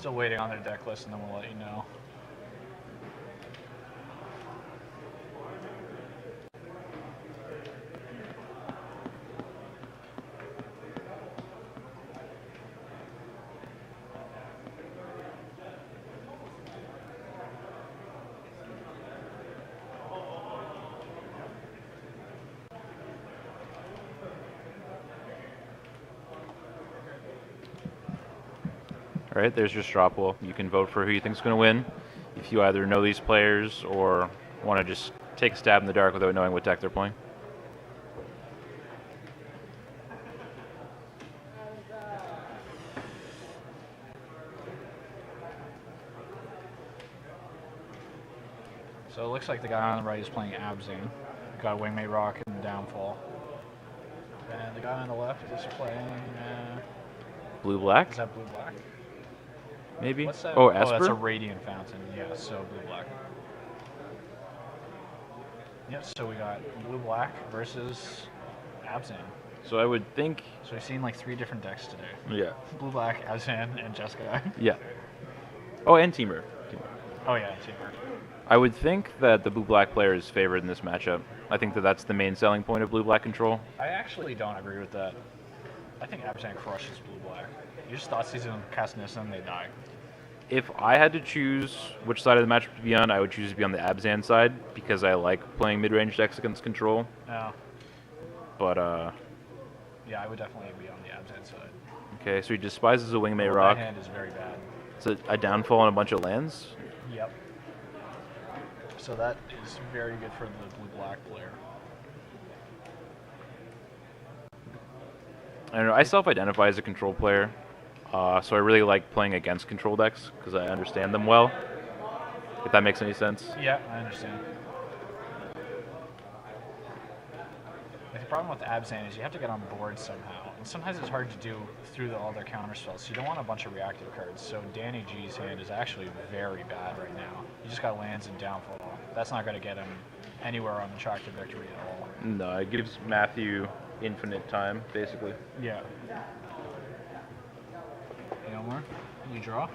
Still waiting on their deck list, and then we'll let you know. All right, there's your straw poll. You can vote for who you think is going to win. If you either know these players or want to just take a stab in the dark without knowing what deck they're playing. So it looks like the guy on the right is playing Abzan. Got Wingmate Rock and Downfall. And the guy on the left is playing. Blue-black? Is that blue-black? Maybe? What's that? Oh, Oh, that's a Esper? Radiant Fountain. Yeah, so blue-black. Yep, so we got blue-black versus Abzan. So I would think... So we've seen like 3 different decks today. Yeah. Blue-black, Abzan, and Jeskai. Yeah. Oh, and Teamer. Oh yeah, Teamer. I would think that the blue-black player is favored in this matchup. I think that that's the main selling point of blue-black control. I actually don't agree with that. I think Abzan crushes blue-black. You just thought season cast Nissa and they die. If I had to choose which side of the matchup to be on, I would choose to be on the Abzan side because I like playing mid-range decks against control. Yeah. But, yeah, I would definitely be on the Abzan side. okay, so he despises a Wingmate Well, Rock. that hand is very bad. It's a downfall and a bunch of lands. Yep. So that is very good for the blue-black player. I don't know, I self-identify as a control player, so I really like playing against control decks because I understand them well, if that makes any sense. Yeah, I understand. The problem with Abzan is you have to get on board somehow, and sometimes it's hard to do through all their counter spells, so you don't want a bunch of reactive cards. So Danny G's hand is actually very bad right now. He just got lands and downfall. That's not going to get him anywhere on the track to victory at all. No, it gives Matthew infinite time, basically. Yeah. Hey, Omar, you draw?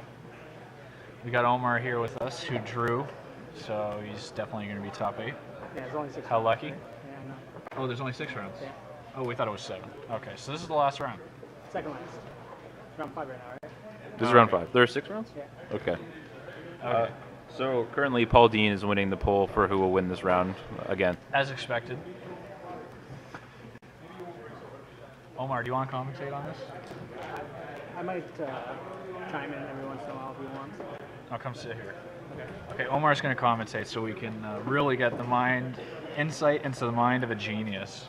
We got Omar here with us, who drew, so he's definitely going to be top 8. Yeah, there's only 6 How rounds. lucky? Yeah, I know. Oh, there's only 6 rounds. Yeah. Oh, we thought it was 7. Okay, so this is the last round. Second last. Round 5 right now, right? This is round 5. There are 6 rounds? Yeah. Okay. Okay. So currently Paul Dean is winning the poll for who will win this round again. As expected. Omar, do you want to commentate on this? I might chime in every once in a while if you want. I'll come sit here. Okay. Okay, Omar's going to commentate so we can really get the insight into the mind of a genius.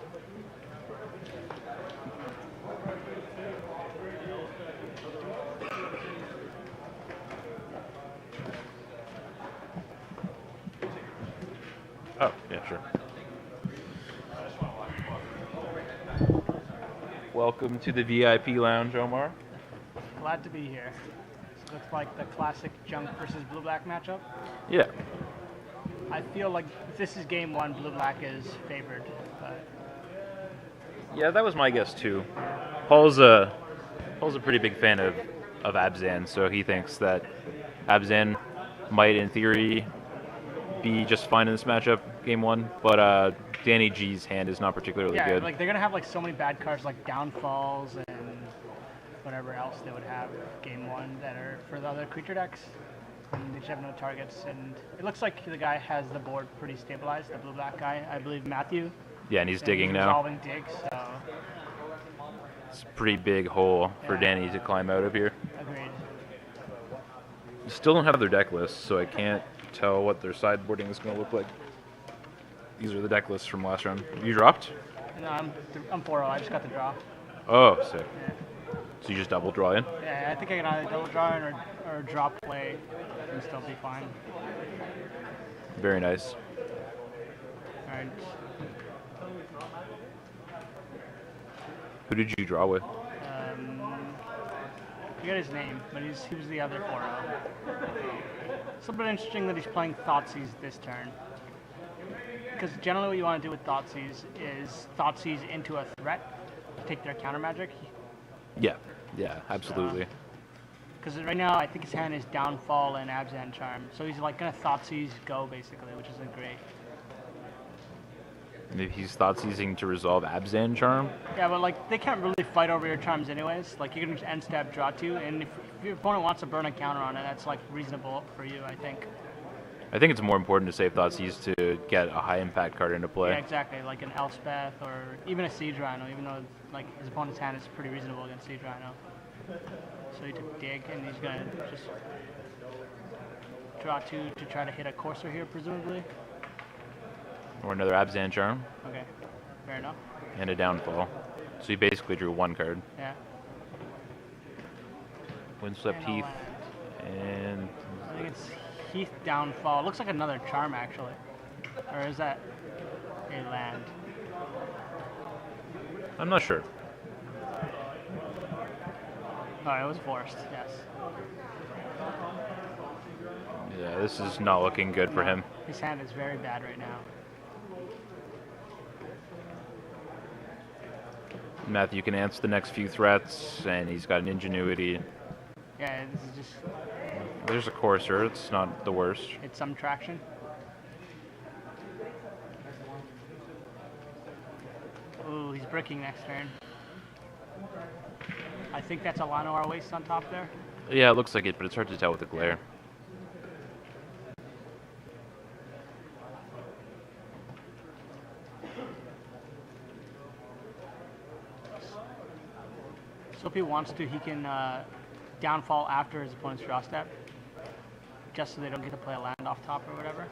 Oh, yeah, sure. Welcome to the VIP lounge, Omar. Glad to be here. So looks like the classic junk versus blue-black matchup. Yeah. I feel like if this is game 1, blue-black is favored. But Yeah, that was my guess too. Paul's a pretty big fan of Abzan, so he thinks that Abzan might, in theory, be just fine in this matchup, game 1. But Danny G's hand is not particularly yeah, good. like they're gonna have like so many bad cards like downfalls and whatever else they would have game 1 that are for the other creature decks. And they just have no targets. And it looks like the guy has the board pretty stabilized. The blue-black guy, I believe Matthew. Yeah, and he's digging he's now. Resolving digs. So It's a pretty big hole for Yeah. Danny to climb out of here. agreed. Still don't have their deck lists, so I can't tell what their sideboarding is going to look like. These are the deck lists from last round. You dropped? No, I'm 4-0. I just got the draw. Oh, sick. Yeah. So you just double draw in? Yeah, I think I can either double draw in or drop play and still be fine. Very nice. All right. Who did you draw with? I forget his name, but he was the other 4-0. It's a bit interesting that he's playing Thoughtseize this turn. Because generally what you want to do with Thoughtseize is Thoughtseize into a threat to take their counter magic. Yeah, absolutely. Because right now, I think his hand is Downfall and Abzan Charm. So he's like going to Thoughtseize Go, basically, which isn't great. Maybe he's Thoughtseizing to resolve Abzan Charm. Yeah, but like they can't really fight over your charms anyways. Like you can just end step, draw 2, and if your opponent wants to burn a counter on it, that's like reasonable for you, I think. I think it's more important to save Thoughtseize to get a high impact card into play. Yeah, exactly. Like an Elspeth or even a Siege Rhino, even though like his opponent's hand is pretty reasonable against Siege Rhino. So he took Dig, and he's gonna just draw 2 to try to hit a Courser here, presumably. Or another Abzan Charm. Okay, fair enough. And a Downfall. So he basically drew 1 card. Yeah. Windswept And a Heath. land. And I think it's Heath Downfall. It looks like another charm, actually. Or is that a land? I'm not sure. Oh, it was forced, yes. Yeah, this is not looking good for him. His hand is very bad right now. Matthew can answer the next few threats, and he's got an Ingenuity. Yeah, this is just, There's a Courser. It's not the worst. it's some traction. Ooh, he's bricking next turn. I think that's a Llanowar Waste on top there. Yeah, it looks like it, but it's hard to tell with the glare. So if he wants to, he can downfall after his opponent's draw step, just so they don't get to play a land off top or whatever.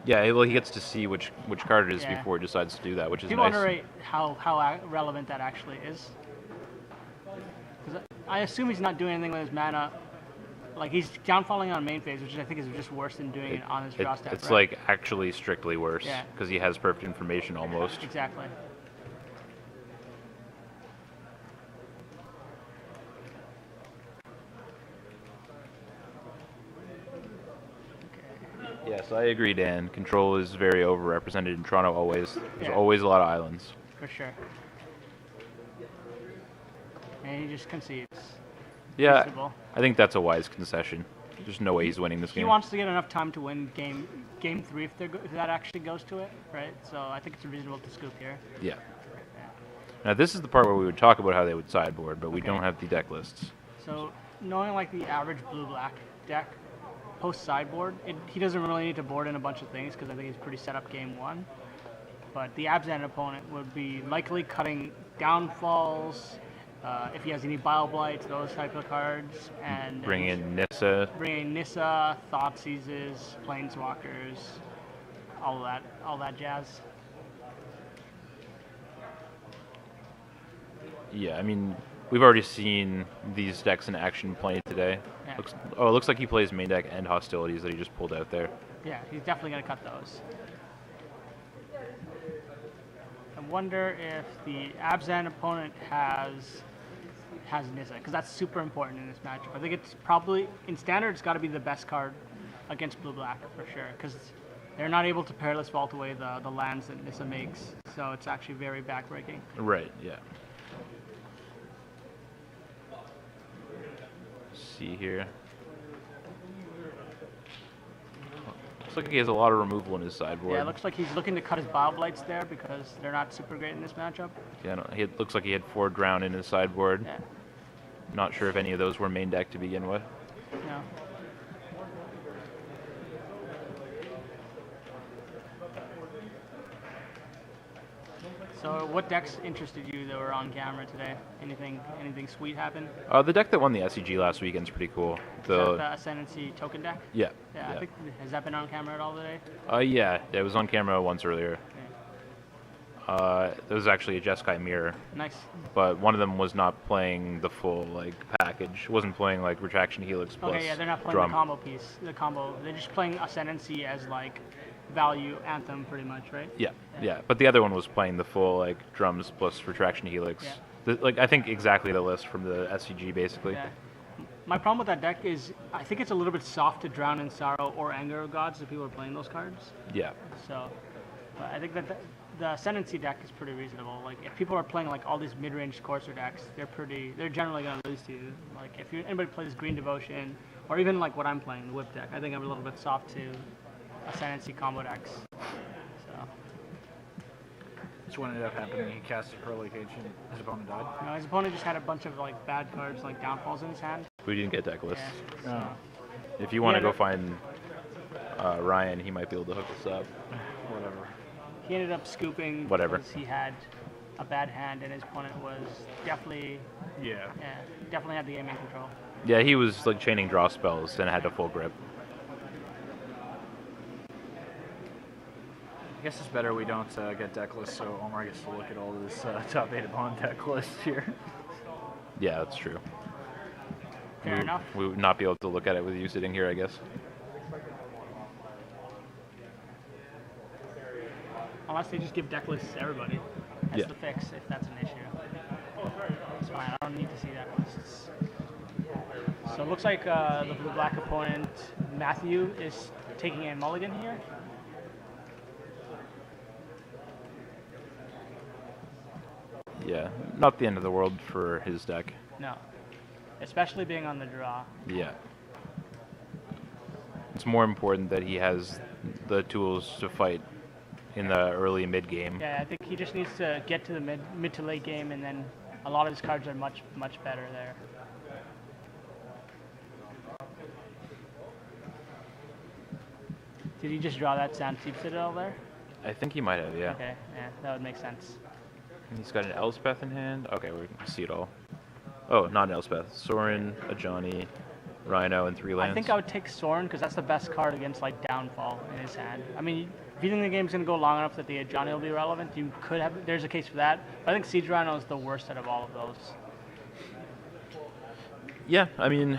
Yeah, well, he gets to see which card it is Yeah. before he decides to do that, which is People nice. underrate how relevant that actually is. 'Cause I assume he's not doing anything with his mana. Like he's downfalling on main phase, which I think is just worse than doing it on his draw step. It's right? like actually strictly worse Yeah. because he has perfect information almost. Exactly. Yes, I agree, Dan. Control is very overrepresented in Toronto always. There's Yeah. always a lot of islands. For sure. And he just concedes. Yeah, Reasonable. I think that's a wise concession. There's no way he's winning this He game. wants to get enough time to win game 3 if that actually goes to it, right? So I think it's reasonable to scoop here. Yeah. Now this is the part where we would talk about how they would sideboard, but we don't have the deck lists. So knowing like the average blue-black deck, post sideboard, he doesn't really need to board in a bunch of things because I think he's pretty set up game 1. But the Abzan opponent would be likely cutting downfalls, if he has any Bile Blights, those type of cards, and Bring in Nissa. bringing Nissa, Thoughtseizes, Planeswalkers, all that jazz. Yeah, I mean, we've already seen these decks in action plenty today. Yeah. It looks like he plays main deck and hostilities that he just pulled out there. Yeah, he's definitely going to cut those. I wonder if the Abzan opponent has Nissa, because that's super important in this matchup. I think it's probably, in standard, it's got to be the best card against blue-black for sure, because they're not able to Perilous Vault away the lands that Nissa makes, so it's actually very backbreaking. Right, yeah. See here. Looks like he has a lot of removal in his sideboard. Yeah, it looks like he's looking to cut his Bile Blights there because they're not super great in this matchup. Yeah, no, it looks like he had 4 drown in his sideboard. Yeah, Not sure if any of those were main deck to begin with. no. So what decks interested you that were on camera today? Anything sweet happen? The deck that won the SCG last weekend's pretty cool. Is that the Ascendancy token deck? Yeah. Yeah, I think, has that been on camera at all today? Yeah, it was on camera once earlier. Okay. There was actually a Jeskai mirror, Nice. but one of them was not playing the full package. It wasn't playing Retraction Helix plus Okay, yeah, they're not playing drum. the combo piece. The combo, they're just playing Ascendancy as value anthem pretty much, right? Yeah, but the other one was playing the full drums plus Retraction Helix. Yeah. I think exactly the list from the SCG basically. Yeah. My problem with that deck is I think it's a little bit soft to Drown in Sorrow or Anger of Gods if people are playing those cards. Yeah. So But I think that the Ascendancy deck is pretty reasonable. Like if people are playing like all these mid-range Courser decks, they're generally gonna lose to you. Like if anybody plays Green Devotion, or even like what I'm playing, the Whip deck, I think I'm a little bit soft to Ascendancy combo decks. So That's what ended up happening. He cast a Pearly Cage and his opponent died. his opponent just had a bunch of like bad cards, like downfalls in his hand. We didn't get deck lists. Yeah. Oh, If you want to Yeah, go that- find Ryan, he might be able to hook us up. whatever. He ended up scooping Whatever. because he had a bad hand, and his opponent was definitely definitely had the game in control. Yeah, he was like chaining draw spells and had a full grip. I guess it's better we don't get deck lists, so Omar gets to look at all this top 8 opponent deck list here. Yeah, that's true. Fair enough. We would not be able to look at it with you sitting here, I guess. Unless they just give deck lists to everybody. That's Yeah. the fix, if that's an issue. It's fine, I don't need to see deck lists. So it looks like the blue-black opponent, Matthew, is taking a mulligan here. Yeah, not the end of the world for his deck. No. Especially being on the draw. Yeah. It's more important that he has the tools to fight in the early mid game. Yeah, I think he just needs to get to the mid to late game, and then a lot of his cards are much better there. Did he just draw that Sandseep Citadel there? I think he might have, yeah. Okay, yeah, that would make sense. And he's got an Elspeth in hand. Okay, we can see it all. Oh, not an Elspeth. Sorin, a Johnny, Rhino, and 3 lands. I think I would take Sorin because that's the best card against like Downfall in his hand. I mean, if you think the game's gonna go long enough that the Johnny will be relevant, you could have. There's a case for that. But I think Siege Rhino is the worst out of all of those. Yeah, I mean,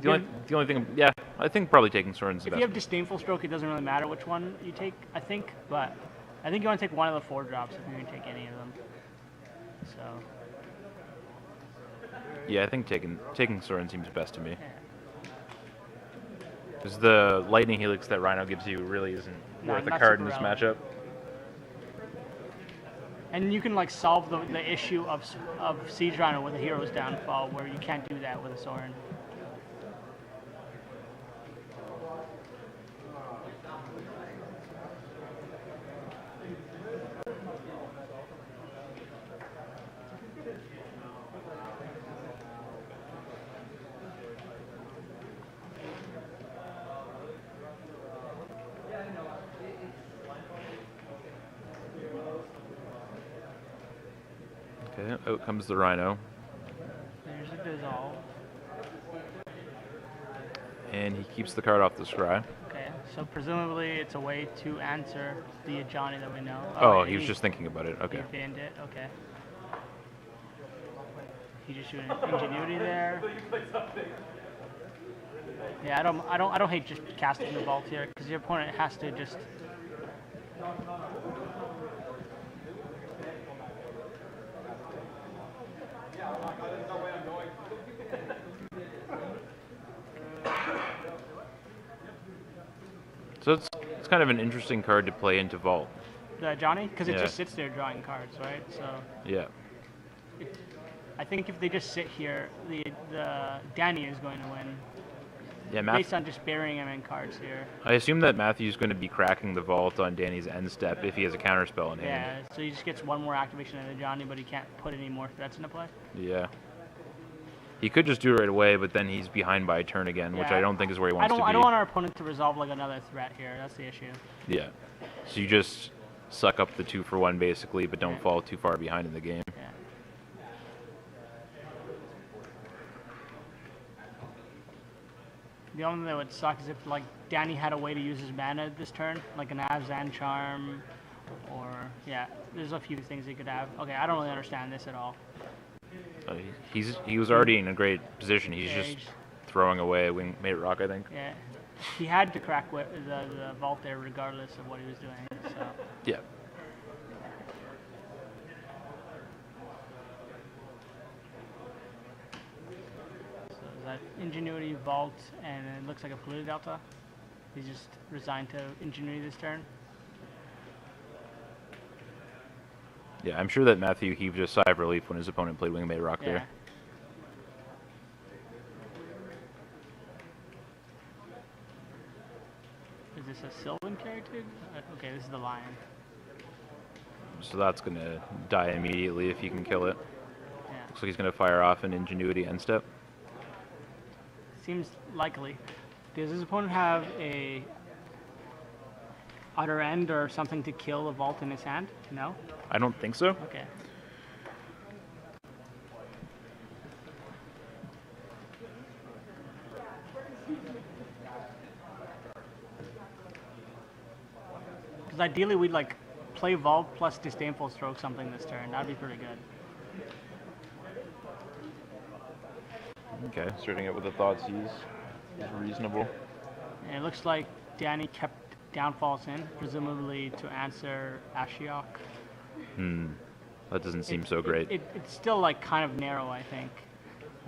the only thing, yeah, I think probably taking Sorin's the If you best. have Disdainful Stroke, it doesn't really matter which one you take, I think. But I think you want to take one of the 4 drops if you're going to take any of them. So, Yeah, I think taking Sorin seems best to me. yeah. Because the Lightning Helix that Rhino gives you really isn't No, worth a not card in super this relevant. matchup. And you can like solve the issue of Siege Rhino with a Hero's Downfall, where you can't do that with a Sorin. Okay, out comes the Rhino. There's a Dissolve. And he keeps the card off the scry. Okay, so presumably it's a way to answer the Johnny that we know. Oh, and he was just thinking about it. Okay. He banned it. Okay. He just shooting Ingenuity there. Yeah, I don't hate just casting the vault here because your opponent has to just. So it's kind of an interesting card to play into Vault. Johnny, because it Yeah. just sits there drawing cards, right? So Yeah. I think if they just sit here, the Danny is going to win Yeah, based on just burying him in cards here. I assume that Matthew's going to be cracking the Vault on Danny's end step if he has a counterspell in hand. Yeah, so he just gets one more activation of the Johnny, but he can't put any more threats into play. Yeah. He could just do it right away, but then he's behind by a turn again, which Yeah, I don't think is where he wants to be. I don't want our opponent to resolve like another threat here. That's the issue. Yeah. So you just suck up the 2-for-1 basically, but don't Yeah. fall too far behind in the game. Yeah. The only thing that would suck is if like Danny had a way to use his mana this turn, like an Avzan Charm, or yeah, there's a few things he could have. Okay, I don't really understand this at all. He was already in a great position. He's Yeah, just he's- throwing away a Wingmate Rock, I think. Yeah, he had to crack the vault there regardless of what he was doing. So. Yeah. So is that Ingenuity, Vault, and it looks like a Polluted Delta? He's just resigned to Ingenuity this turn. Yeah, I'm sure that Matthew heaved a sigh of relief when his opponent played Wingmate Rock Yeah. there. Is this a Sylvan character? Okay, this is the lion. So that's going to die immediately if he can kill it. Yeah. Looks like he's going to fire off an Ingenuity end step. Seems likely. Does his opponent have a Utter End or something to kill a vault in his hand? No? I don't think so. Okay. Because ideally we'd like play Vault plus Disdainful Stroke something this turn. That'd be pretty good. Okay, starting it with a Thoughtseize is reasonable. And it looks like Danny kept Downfalls in, presumably to answer Ashiok. That doesn't seem so great. It's still like kind of narrow, I think.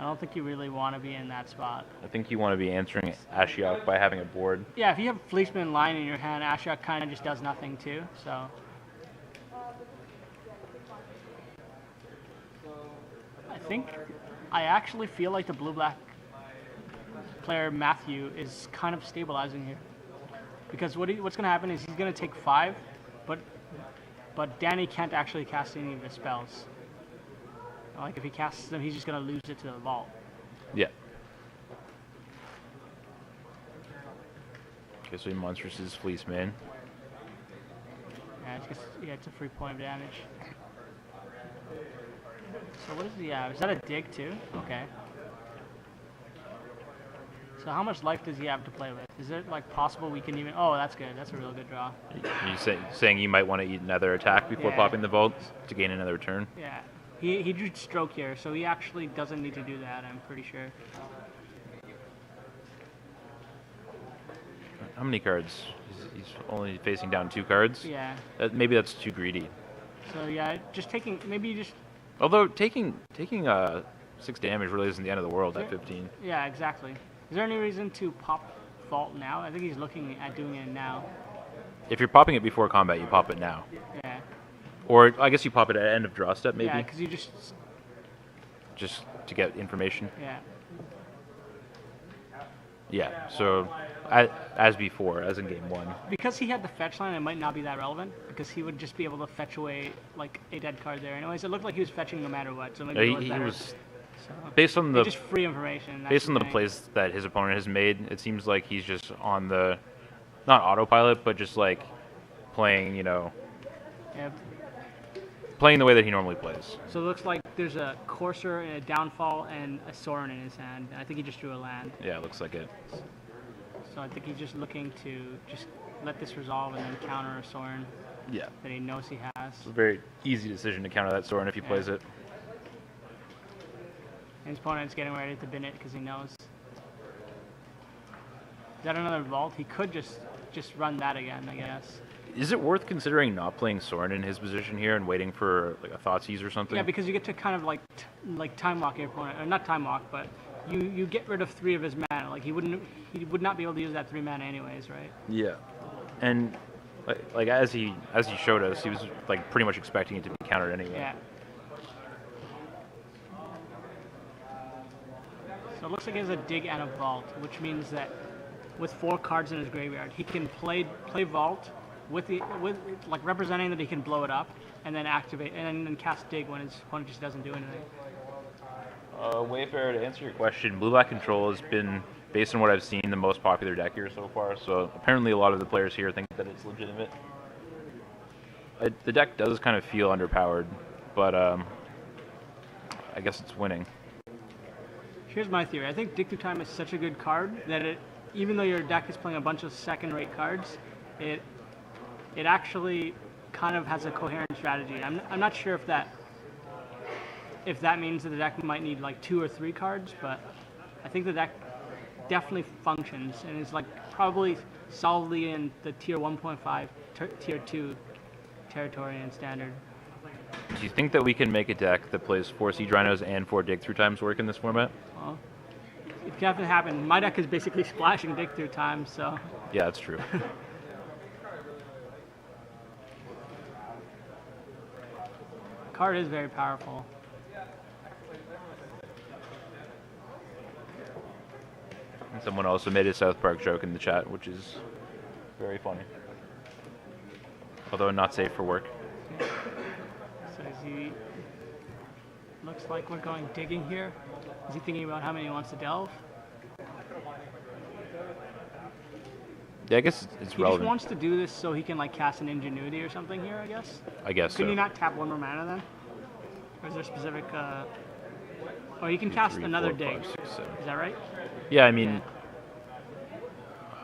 I don't think you really want to be in that spot. I think you want to be answering Ashiok by having a board. Yeah, if you have Fleeceman Line in your hand, Ashiok kind of just does nothing too, so. I actually feel like the blue-black player Matthew is kind of stabilizing here. Because what's going to happen is he's going to take 5, but Danny can't actually cast any of his spells. Like if he casts them, he's just going to lose it to the vault. Yeah. Okay, so he monsters his Fleeceman. Yeah, it's a free point of damage. So what does he have? Is that a dig too? Okay. So how much life does he have to play with? Is it like possible we can even? Oh, that's good. That's a real good draw. You saying you might want to eat another attack before Yeah. popping the vault to gain another turn? Yeah. He drew stroke here, so he actually doesn't need to do that. I'm pretty sure. How many cards? He's only facing down 2 cards. Yeah. Maybe that's too greedy. So yeah, just taking maybe just Although taking 6 damage really isn't the end of the world at 15. yeah, exactly. Is there any reason to pop vault now? I think he's looking at doing it now. If you're popping it before combat, you pop it now. Yeah. Or I guess you pop it at end of draw step, maybe, Yeah, because you just just to get information. yeah. Yeah. So as before, as in game 1. Because he had the fetch line, it might not be that relevant because he would just be able to fetch away like a dead card there. Anyways, it looked like he was fetching no matter what. So maybe it was He better. was So, based on the just free information. that's based on the thing. plays that his opponent has made. It seems like he's just on the not autopilot, but just like playing, Yeah. playing the way that he normally plays. So it looks like there's a Courser and a Downfall and a Sorin in his hand. I think he just drew a land. Yeah, it looks like it. So I think he's just looking to just let this resolve and then counter a Sorin Yeah. that he knows he has. It's a very easy decision to counter that Sorin if he plays it. And his opponent's getting ready to bin it because he knows. Is that another vault? He could just run that again, I guess. Is it worth considering not playing Sorin in his position here and waiting for like a Thoughtseize or something? Yeah, because you get to kind of like time walk your opponent, or not time walk, but you get rid of 3 of his mana. Like he would not be able to use that 3 mana anyways, right? Yeah. And like as he showed us, he was like pretty much expecting it to be countered anyway. Yeah. So it looks like he has a dig and a vault, which means that with 4 cards in his graveyard, he can play vault with like representing that he can blow it up and then activate and then cast dig when his opponent just doesn't do anything. Wayfarer, to answer your question, Blue-Black Control has been, based on what I've seen, the most popular deck here so far. So apparently a lot of the players here think that it's legitimate. The deck does kind of feel underpowered, but I guess it's winning. Here's my theory. I think Dig Through Time is such a good card that even though your deck is playing a bunch of second-rate cards, it actually kind of has a coherent strategy. I'm not sure if that means that the deck might need like 2 or 3 cards, but I think the deck definitely functions and is like probably solidly in the tier 1.5, tier 2 territory in standard. Do you think that we can make a deck that plays 4 Siege Rhinos and 4 Dig Through Times work in this format? Well, it can definitely happen. My deck is basically splashing Dig Through Time, so. Yeah, that's true. card is very powerful. And someone also made a South Park joke in the chat, which is very funny. Although not safe for work. So is he? Looks like we're going digging here. Is he thinking about how many he wants to delve? Yeah, I guess it's He relevant. just wants to do this so he can like cast an Ingenuity or something here, I guess. I guess Can so. you not tap one more mana then? Or is there a specific? Oh, you can cast 3, another 4, 5, dig. 6, 7. Is that right? Yeah, I mean,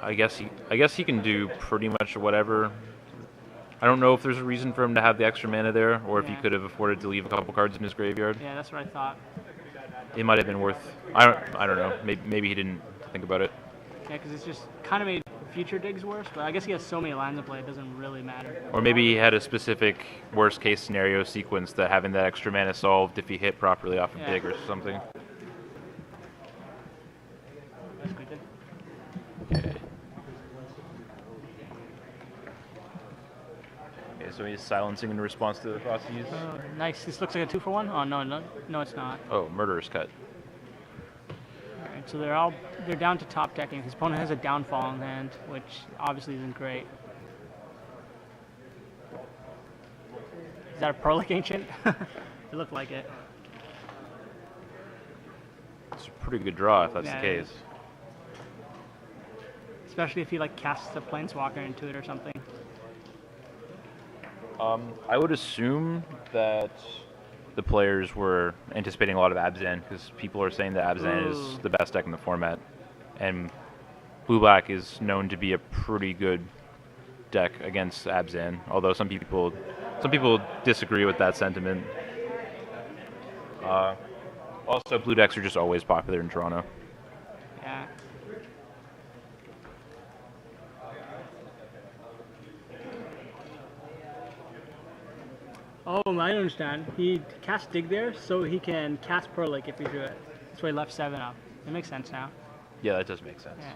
I guess he can do pretty much whatever. I don't know if there's a reason for him to have the extra mana there, or if he Yeah. could have afforded to leave a couple cards in his graveyard. Yeah, that's what I thought. It might have been worth. I don't know. Maybe he didn't think about it. Yeah, because it's just kind of made future digs worse. But I guess he has so many lines of play, it doesn't really matter. Or maybe he had a specific worst case scenario sequence that having that extra mana solved if he hit properly off of Yeah. dig or something. That's good. Okay. Okay, so he's silencing in response to the Frosties. Oh, nice. This looks like a 2-for-1. Oh no, it's not. Oh, Murderous Cut. All right, so they're down to top decking. His opponent has a downfall in hand, which obviously isn't great. Is that a Perlic Ancient? It looked like it. It's a pretty good draw if that's Yeah, the it case. is. Especially if he like casts a Planeswalker into it or something. I would assume that the players were anticipating a lot of Abzan because people are saying that Abzan is Ooh. the best deck in the format, and Blue-Black is known to be a pretty good deck against Abzan. Although some people disagree with that sentiment. Also, blue decks are just always popular in Toronto. Yeah. Oh, I understand. He cast Dig there so he can cast Perlic if he drew it. That's why he left 7 up. It makes sense now. Yeah, that does make sense. Yeah.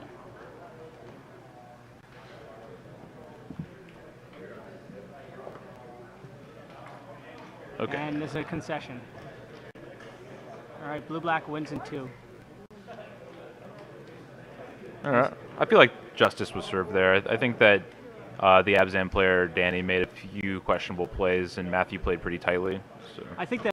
Okay. And there's a concession. All right, blue-black wins in 2. All right. I feel like justice was served there. I think that the Abzan player, Danny, made a few questionable plays, and Matthew played pretty tightly. So. I think that